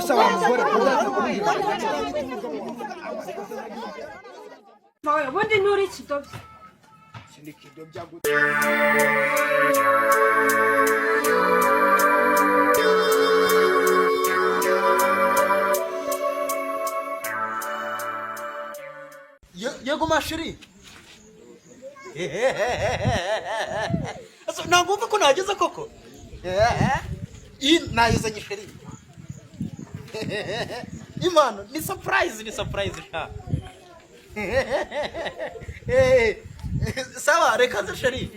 sawa mugore mawe ubundi nturi kidobye sinikidobya yego mashiri nangumva ko nageze koko nayizanye sheri imana ni surprise sha sawa reka nze sheri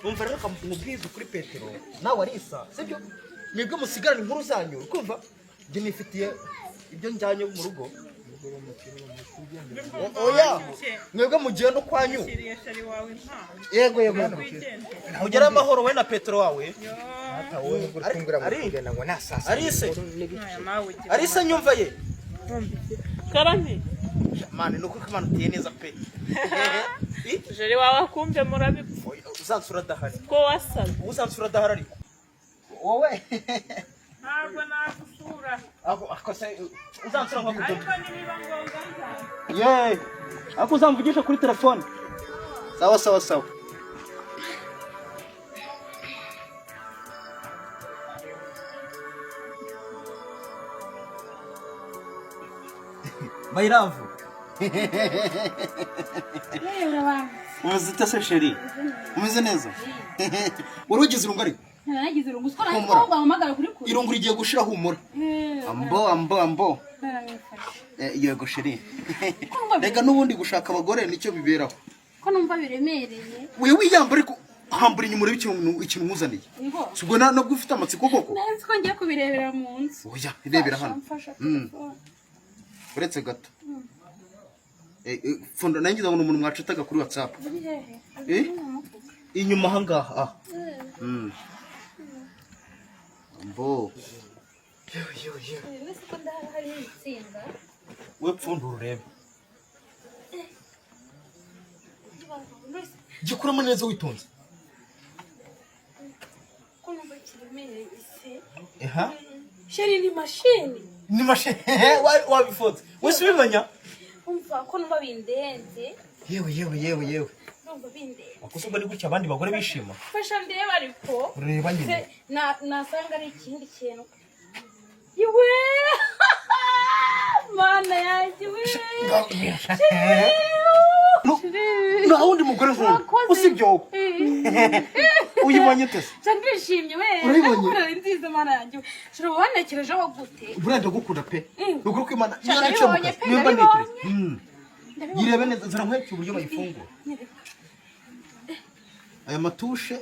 umva rero kamubwiza kuri Petero nawe arisa sibyo mwebwe musigarana inkuru zanyu kumva njye nifitiye ibyo njyanye mu rugo oya mwebwe mugiye no kwanyu yego mugera amahoro we na Petero wawe arise nyumva ye karani mane nuko kamana tiye neza pe jeri wawe kumbe murabipfa uzansura dahari ko wasaze uzansura dahari ariko wowe ntabwo nagusura akose uzansura nko kudoda ariko nibiba ngombwa nzaza ye ako uzamvugisha kuri telefone sawa Mayravu umeze se sheri umeze neza warugize irungu ariko nagize irungu skora ko bamagara kuri kuri irungu rigiye gushira humura ambo yego sheri rega nubundi gushaka abagore nicyo biberaho ko numva biremereye wewe yamba ariko hambura inyuma uri ikintu nkuzaniye subwo nabwo ufite amatsiko koko nzi ko ngiye kubirebera mu nzu oya irebera hano uretse gato fondo nangize ngo umuntu mwacitaga kuri WhatsApp inyuma hangaha mbo we pfundo urebe gikuramo neza witonze ko numva kiremereye ise sheri ni mashini wabifoze wese ubimenya umva ko numva bindenze yewe numva bindenze akusubwa ni gutya abandi bagore bishima fasha ndeba ariko ureba nyine nasanga ari ikindi kintu iwe mana yaje we na wundi mugore nk'uwo usibye wowe uyibonye tese ndishimye we urabona nziza mana yaje shira wanekerejeho gute burenda gukunda pe nuko ko imana yanekeje nimba nekereje yirebe neza zira nk'icyo uburyo bayifungura aya matushe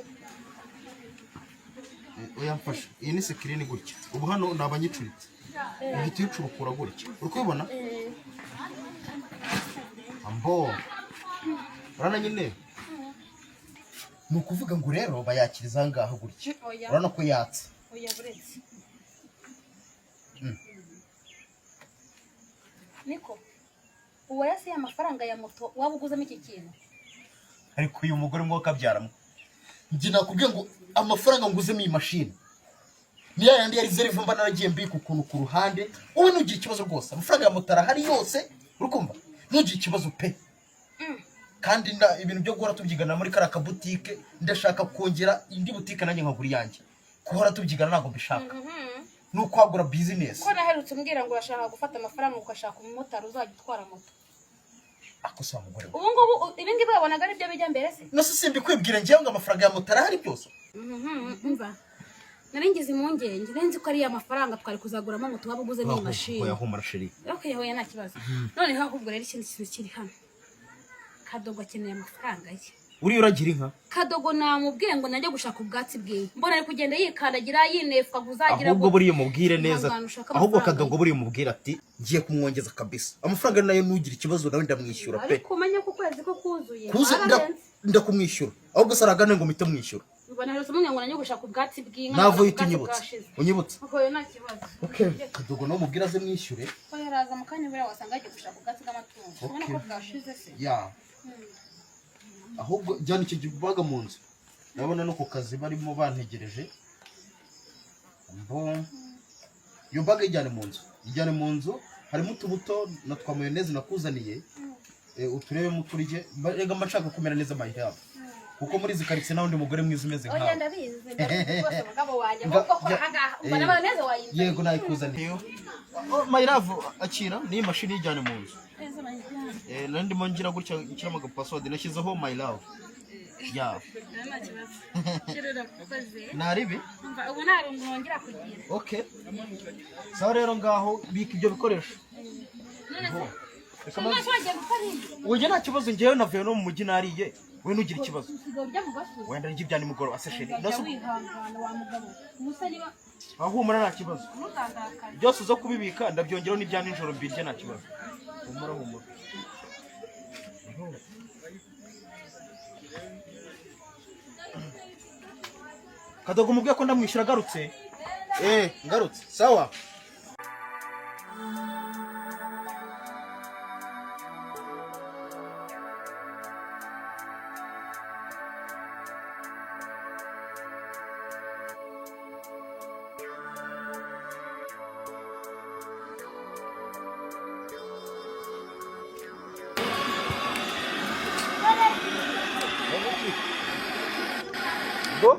oyamfasha iyi ni screen gutya ubu hano nabanyicuritse uhita ucurukura gutya uri kubibona ambo urana nyine nukuvuga ngo rero bayakiriza ngaho gutya urana ko yatse oya buretse niko uwo yasiye amafaranga ya moto wabuguzamo iki kintu ariko uyu mugore mwo kabyaramo njye nakubwiye ngo amafaranga nguzemo iyi mashini niya yandi yari zerivu mba naragiye mbika ukuntu ku ruhande wowe nugira ikibazo rwose amafaranga ya moto arahari yose urukumva nugira ikibazo pe kandi ibintu byo guhora tubyigana muri kara kabutike ndashaka kongera indi butike nanjye nkagura yanjye guhora tubyigana ntago mbishaka nuko wagura business ko naherutse umbwira ngo urashaka gufata amafaranga ukashaka umumotari uzajya utwara moto akosa mugore ubu ngubu ibi ngibi wabonaga ari byo bijya mbere se nose simbi kwibwira ngiye ngo amafaranga ya moto arahari byose umva naringize impungenge nenzi ko ari amafaranga twari kuzaguramo moto wabuguze ni mashini oya humura sheri okay hoya nta kibazo none ahubwo rero ikindi kintu kiri hano Kadogo akeneye amafaranga ye uri uragira inka Kadogo namubwiye ngo najye gushaka ubwatsi bwe mbona ari kugenda yikandagira yinefwa kuzagira ahubwo buriye mubwire neza ahubwo Kadogo buriye mubwire ati ngiye kumwongeza kabisa amafaranga nayo nugira ikibazo nawe ndamwishyura pe ariko umenya ko kwezi ko kuzuye ndakumwishyura ahubwo saragane ngo mpite mwishyura ubona rero umenya ngo najye gushaka ubwatsi bw'inka navo yitinyibutse unyibutse oya nta kibazo okay Kadogo no mubwira ze mwishyure ko yaraza mukanya buriya wasanga agiye gushaka ubwatsi bw'amatungo ubona ko bwashize se ya ahubwo jyana icyo gibaga mu nzu ndabona no ku kazi barimo bantegereje mbo iyo mbaga ijyane mu nzu harimo utubuto na twa mayoneze nakuzaniye uturebemo turye rega mashaka kumera neza mahirabo kuko muri izi karitsiye nawe ndi mugore mwiza umeze nkawe oya ndabizi rwose mugabo wanjye kuko ahangaha ubona mayoneze wayizanye yego nayikuzaniye mahirabo akira ni mashini ijyane mu nzu nari ndimo ngira gutya nshyiramo agapassword nashyizeho my love ya naribi ubu nta rungu wongera kugira okay sawa rero ngaho bika ibyo bikoresho ujye nta kibazo ngewe navuye no mu mujyi nariye we nugira ikibazo wenda njye ibya nimugoroba asesheri ahumura nta kibazo byose uza kubibika ndabyongeraho n'ibya nijoro mbirye nta kibazo humura Kadogo mubwiye ko ndamwishyura agarutse ngarutse sawa Go.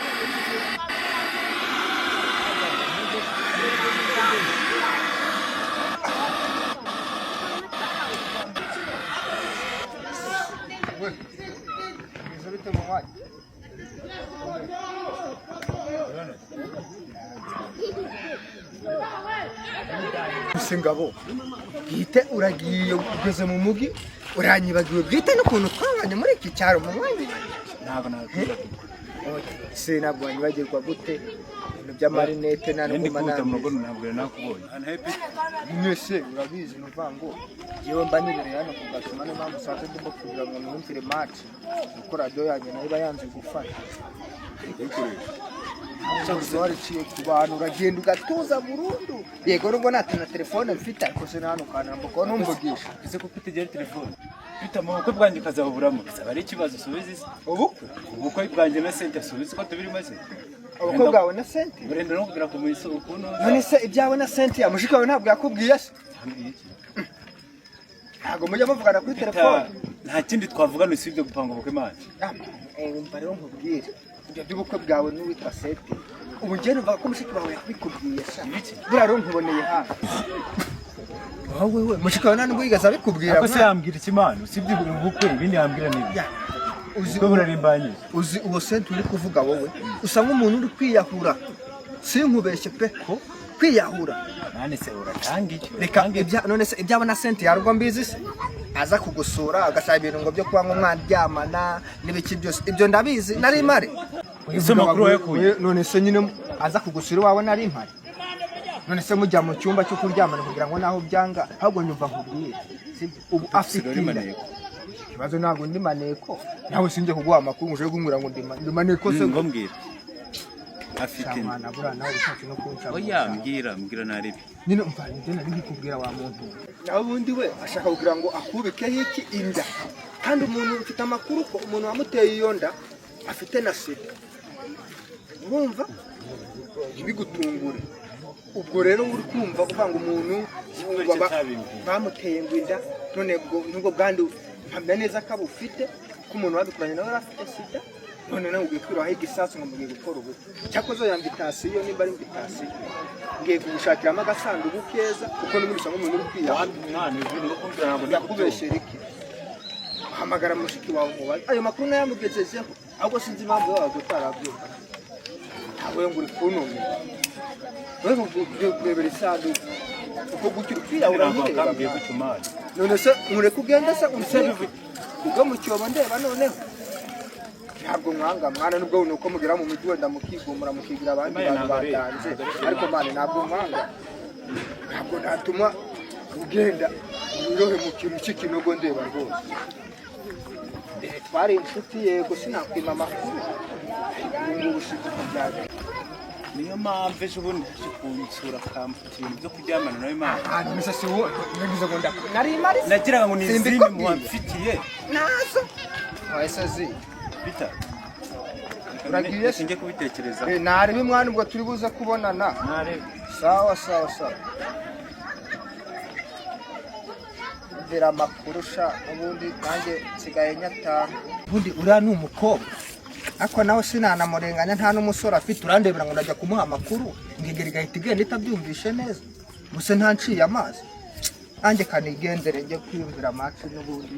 Singabo bwite uragiye ugeze mu mugi uranyibagiwe bwite n'ukuntu twanganye muri iki cyaro mu mwanya ntabwo nakwibagiwe se nabwo wanyibagirwa gute ibintu by'amarinete nta ndi n'ukumana kuta mu rugo ntabwo nakubonye mwese urabizi nuvango yewe mba nibereye hano ku gatuma niyo mpamvu usanze ndimo kugira ngo numvire match kuko radiyo yanjye nayo iba yanze gufata cyangwa wariciye ku bantu uragenda ugatuza burundu yego nubwo nta na telefone mfite ariko se hano kanamba ko numvugisha ese ko utegera telefone bita mu bukwe bwanjye ukazabuburamo bizaba ari ikibazo usubiza isi ubukwe bwanjye na sente asubiza ko tubiri maze ubukwe bwawe na sente urenda no kugira ku munsi ukuntu none se ibyawe na sente ya mushika wawe ntabwo yakubwiye se ntabwo mujya muvugana kuri telefone nta kindi twavugana usibye gupanga ubukwe manje umva rero nkubwire ibyo by'ubukwe bwawe n'uwitwa sente ubu njye numva ko mushiki wawe yakubikubwiye sha buriya rero nkuboneye hafi wowe mushiki wawe nta nubwo yigeze abikubwira ako se yambwira ikimana usibye ubukwe ibindi yambwira nibi uzi ko burarimbanye uzi uwo sente uri kuvuga wowe usa nk'umuntu uri kwiyahura sinkubeshye pe ko kwiyahura nane se uratanga iki reka none se ibyabo na sente yarwo mbizi se aza kugusura agasaba ibintu ngo byo kuba nk'umwaryamana n'ibiki byose ibyo ndabizi nari mare izo makuru yakuye none se nyine aza kugusura iwawe nari mpari none se mujya mu cyumba cyo kuryamana kugira ngo naho byanga ahubwo nyumva nkubwire ubu afite ikibazo ntabwo ndi maneko nawe sinjye kuguha amakuru ngo uje kumbwira ngo ndi maneko se ngombwira afite mwana bura nawe ushatse no kunca oya mbwira naribi nyine umva nibyo nari nkikubwira wa muntu nawe ubundi we ashaka kugira ngo akubikeho iki inda kandi umuntu ufite amakuru ko umuntu wamuteye iyo nda afite na sida urumva ntibigutungure ubwo rero uri kumva uvanga umuntu bamuteye ngo inda none nubwo bwandi mpamya neza ko abufite ko umuntu wabikoranye nawe afite sida none nawe ugiye kwiraho igisasu ngo mugiye gukora ubu cyakoze ya invitasiyo nimba ari invitasiyo ngiye kugushakiramo agasanduku keza kuko n'ubundi usanga umuntu uri kwiyaha yakubeshyera iki hamagara mushiki wawe umubaze ayo makuru nayamugejejeho ahubwo sinzi impamvu yawe utarabyumva ntawe ngo uri kuntumira wewe kurebera isanduku uko gutyo uri kwiyahura nkireba none se mureke ugende se ubwo mu cyobo ndeba noneho ntabwo mwanga mwana nubwo nuko mugera mu mujyi wenda mukigumura mukigira abandi bantu batanze ariko mwana ntabwo mwanga ntabwo natuma ugenda wirohe mu kintu cy'ikinogo ndeba rwose twari inshuti yego sinakwima amakuru ngo ubushikuka byaje niyo mpamvu ejo bundi haje kunsura akamfata ibintu byo kuryamana nawe imana nise si wowe nagize ngo nari mari nagiraga ngo ni izindi muhamfitiye nazo wahise zi bita uragiye sinjye kubitekereza narebe mwana ubwo turi buze kubonana narebe sawa mbera amakuru sha ubundi nanjye nsigaye nyatanga ubundi uriya ni umukobwa ariko nawe sinanamurenganya nta n'umusore afite urandebera ngo ndajya kumuha amakuru ngigera igahita igenda itabyumvishe neza gusa ntanciye amazi nanjye kanigendere njye kwiyumvira amaci n'ubundi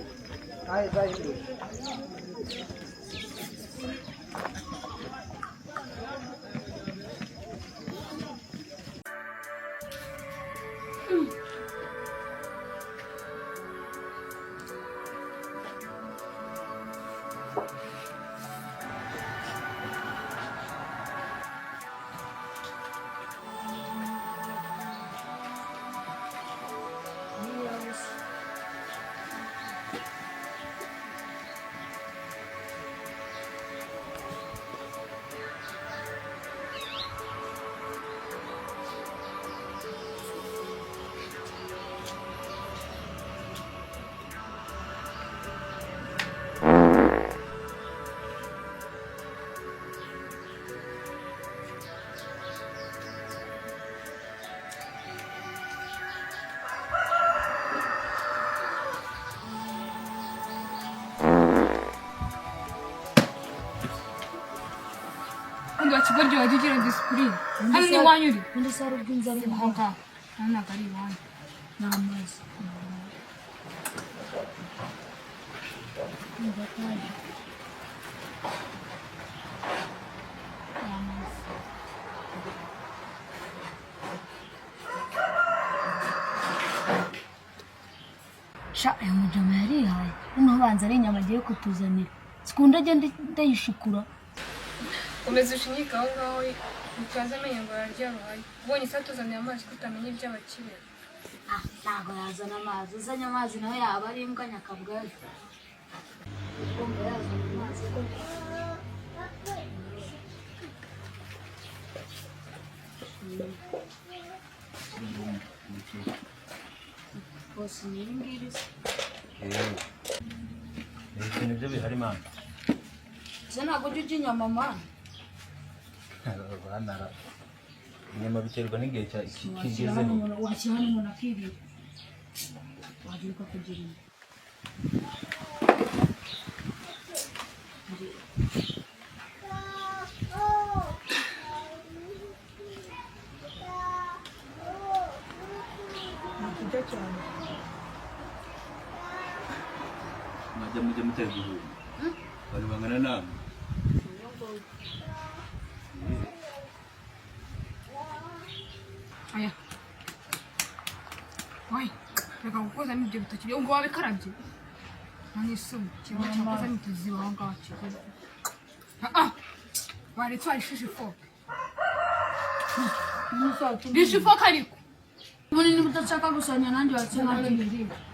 Kibaryo wagigira disipurine hano ni iwanyu uri undi saro bw'inzara aho ngaho hano ntabwo ari iwanyu ni amazi sha aya mujama yarihaye noneho banza ari inyama agiye kutuzanira sikunda agenda ndayishikura komeza ushinyike aho ngaho utaza amenya ngo araryabaye ubonye se atuzaniye amazi ko utamenya iby'abakire ntabwo yazana amazi uzanye amazi nawe yaba ari imbwa nyakabwari ugomba yazana amazi ko bose ni iri ngiri se ibintu byo bihari mana se ntabwo ujya ujya inyama mana inyama biterwa n'igihe washyira hano umuntu akirira wagira ukakugira inda ntakujya cyane mujya mutera igihumbi bari bangana namwe aya wayi reka gukozamo ibyo bitoki ngo wabikarabye nanjye isoni kiba cyakozamo ituziba aho ngaho kigira waretse warishije ifoke rishe ifoke ariko ubundi niba udashaka gusanya nanjye wakenera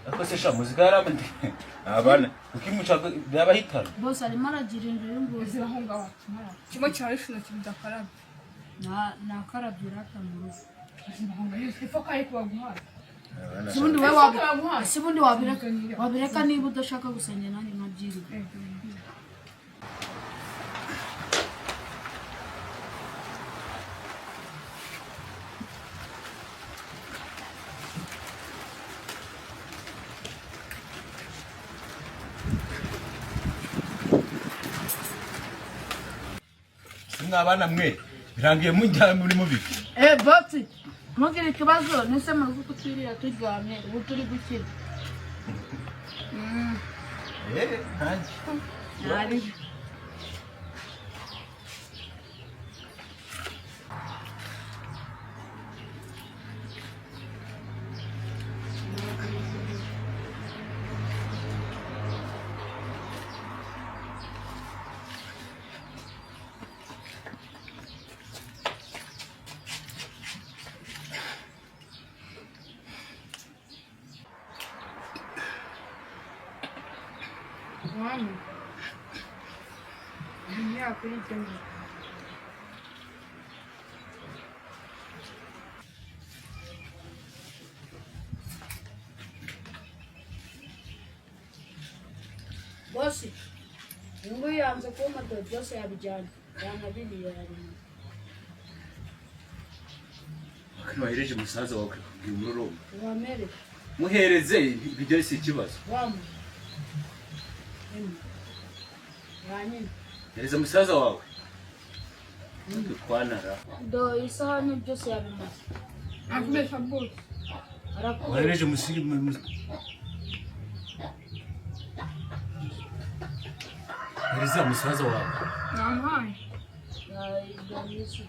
ariko se sha muzika yarabandi abana ukimushaka byabahitana bose arimo aragira inzu y'ingozi aho ngaho kimwe cyarishe intoki bidakarabye nakarabye rata mu rugo ifoke ariko baguhaye ubundi wabireka niba udashaka gusanya nanjye nkabyirira mwabana mwe birangiye mujya muri mubiki boti ntugire ikibazo nise mu rugo twirira turyamye ubu turi gukira nanjye Mami, dunia kuita ni. bosi ngo yanze kuma do byose yabijyana yanabiriye yarimo Kano wahereje musaza wawe kubwira umururumba. Wamere. Muhereze ibyo si ikibazo. Wamu. Yanyine. Hereza musaza wawe. Twanara. Do isahani byose yabimaze. Akubesha bose. Wahereje musiri Hereza musaza wawe. Namuhaye. Yayisi.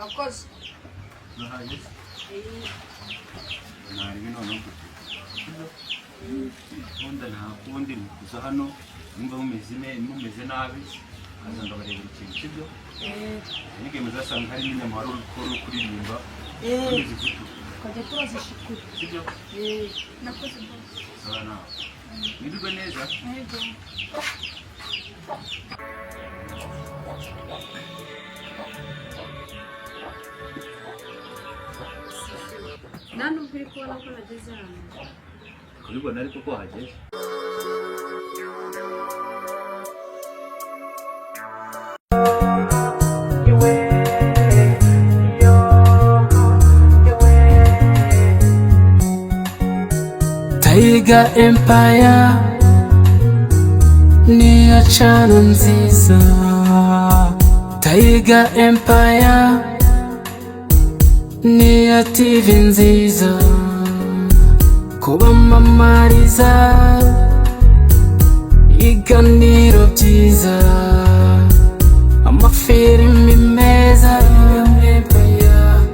Akoze. Nahaye. Nari bino no. Onda nta kundi kuza hano nimba mumeze nabi azanga barebera ikintu kibyo. Nige muzasanga hari n'inyamaro kuririmba. Kajya turazishikura. Sibyo? Nakoze bose. Sana. Nibigwe neza. Yego. Nani uri kubona ko nageze hano? Kubibona ariko ko hageze. Taiga Empire ni achana nziza. Taiga Empire ni ya TV nziza. Kubamamariza iganiro byiza, amafilimi meza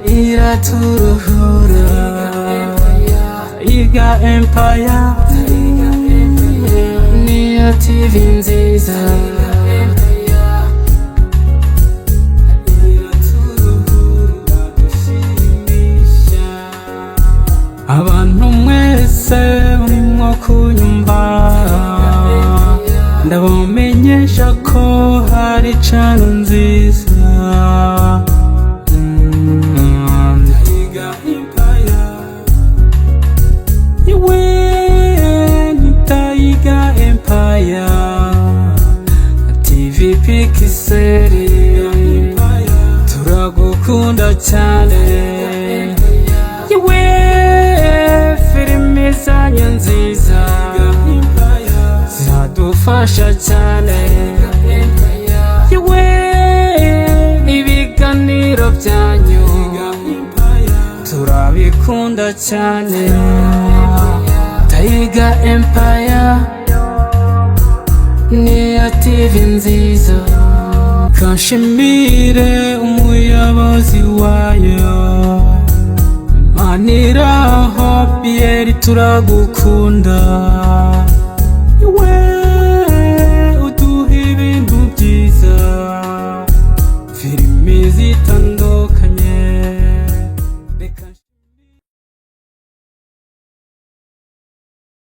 iraturuhura. Taiga Empire ni ya TV nziza. Abantu mwese murimo kunyumva, ndabamenyesha ko hari channel nziza. Taiga Empire, iwe ni Taiga Empire, TV Pixel, turagukunda cyane. Iwe filimi zanyu nziza ziradufasha cyane. Iwe ibiganiro byanyu turabikunda cyane. Taiga Empire ni ya TV nziza. Kanshimire umuyobozi wayo, Maniraho Pierre turagukunda.